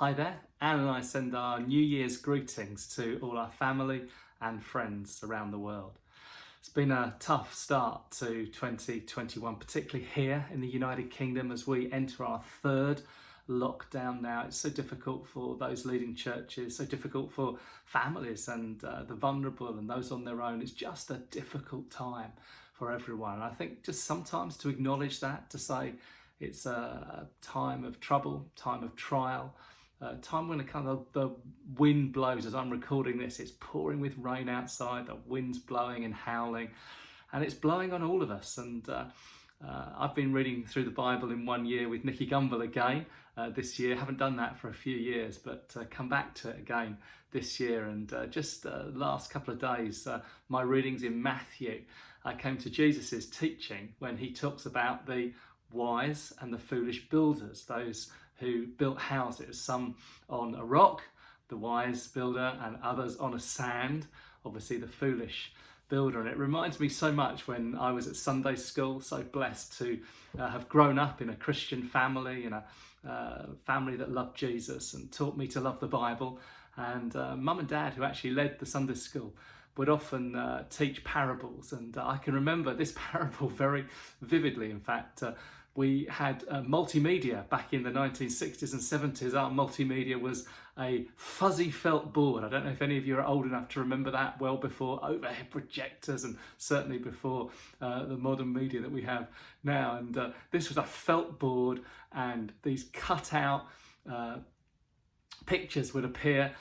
Hi there, Anne and I send our New Year's greetings to all our family and friends around the world. It's been a tough start to 2021, particularly here in the United Kingdom as we enter our third lockdown now. It's so difficult for those leading churches, so difficult for families and the vulnerable and those on their own. It's just a difficult time for everyone. And I think just sometimes to acknowledge that, to say it's a time of trouble, time of trial, time when the wind blows. As I'm recording this, it's pouring with rain outside, the wind's blowing and howling, and it's blowing on all of us. And I've been reading through the Bible in 1 year with Nicky Gumbel again this year. Haven't done that for a few years, but come back to it again this year. And just last couple of days, my readings in Matthew, I came to Jesus's teaching when he talks about the wise and the foolish builders, those who built houses, some on a rock, the wise builder, and others on a sand, obviously the foolish builder. And it reminds me so much when I was at Sunday school, so blessed to have grown up in a Christian family, in a family that loved Jesus and taught me to love the Bible. And mum and dad, who actually led the Sunday school, would often teach parables. And I can remember this parable very vividly. In fact, we had multimedia back in the 1960s and 70s. Our multimedia was a fuzzy felt board. I don't know if any of you are old enough to remember that, well before overhead projectors and certainly before the modern media that we have now. And this was a felt board, and these cut out pictures would appear,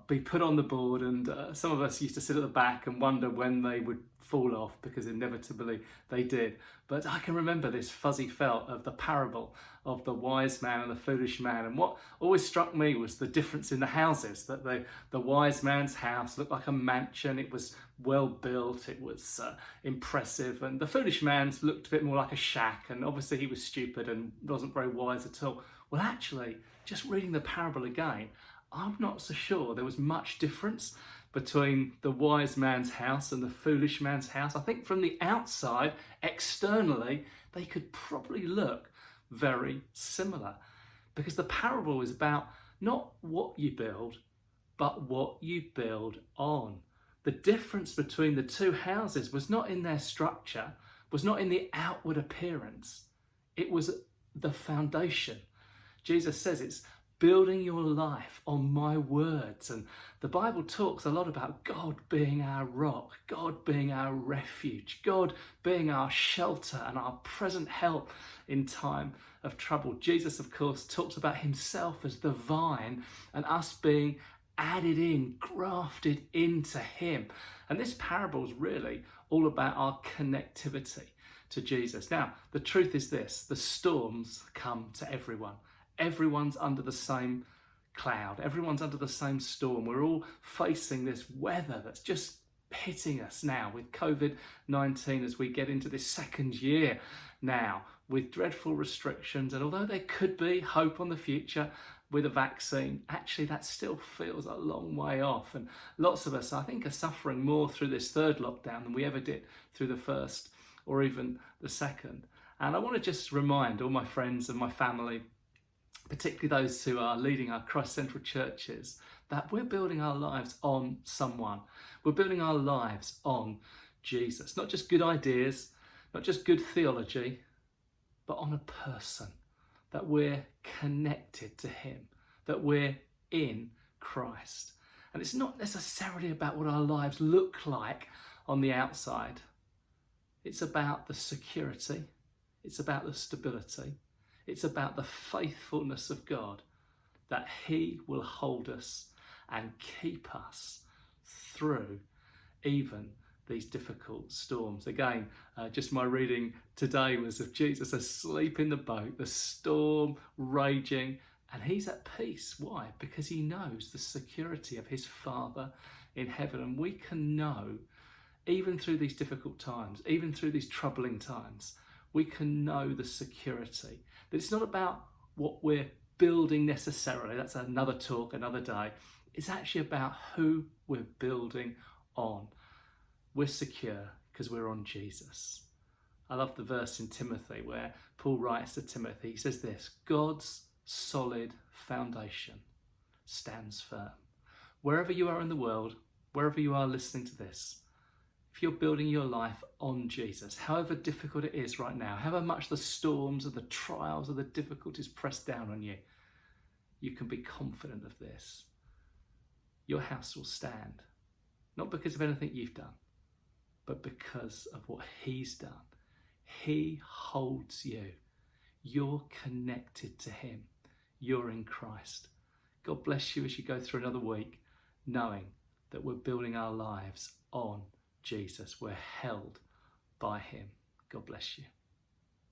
be put on the board, and some of us used to sit at the back and wonder when they would fall off, because inevitably they did. But I can remember this fuzzy felt of the parable of the wise man and the foolish man. And what always struck me was the difference in the houses, that the wise man's house looked like a mansion. It was well built, it was impressive, and the foolish man's looked a bit more like a shack, and obviously he was stupid and wasn't very wise at all. Well, actually, just reading the parable again, I'm not so sure there was much difference between the wise man's house and the foolish man's house. I think from the outside, externally, they could probably look very similar, because the parable is about not what you build, but what you build on. The difference between the two houses was not in their structure, was not in the outward appearance. It was the foundation. Jesus says it's building your life on my words. And the Bible talks a lot about God being our rock, God being our refuge, God being our shelter and our present help in time of trouble. Jesus, of course, talks about himself as the vine and us being added in, grafted into him. And this parable is really all about our connectivity to Jesus. Now, the truth is this: the storms come to everyone. Everyone's under the same cloud. Everyone's under the same storm. We're all facing this weather that's just hitting us now with COVID-19 as we get into this second year now with dreadful restrictions. And although there could be hope on the future with a vaccine, actually that still feels a long way off. And lots of us, I think, are suffering more through this third lockdown than we ever did through the first or even the second. And I want to just remind all my friends and my family, particularly those who are leading our ChristCentral churches, that we're building our lives on someone. We're building our lives on Jesus. Not just good ideas, not just good theology, but on a person. That we're connected to him, that we're in Christ. And it's not necessarily about what our lives look like on the outside. It's about the security. It's about the stability. It's about the faithfulness of God, that he will hold us and keep us through even these difficult storms. Again, just my reading today was of Jesus asleep in the boat, the storm raging, and he's at peace. Why? Because he knows the security of his Father in heaven. And we can know, even through these difficult times, even through these troubling times, we can know the security. That it's not about what we're building necessarily. That's another talk, another day. It's actually about who we're building on. We're secure because we're on Jesus. I love the verse in Timothy where Paul writes to Timothy. He says this: God's solid foundation stands firm. Wherever you are in the world, wherever you are listening to this, if you're building your life on Jesus, however difficult it is right now, however much the storms and the trials and the difficulties press down on you, you can be confident of this. Your house will stand, not because of anything you've done, but because of what he's done. He holds you. You're connected to him. You're in Christ. God bless you as you go through another week, knowing that we're building our lives on Jesus. We're held by him. God bless you.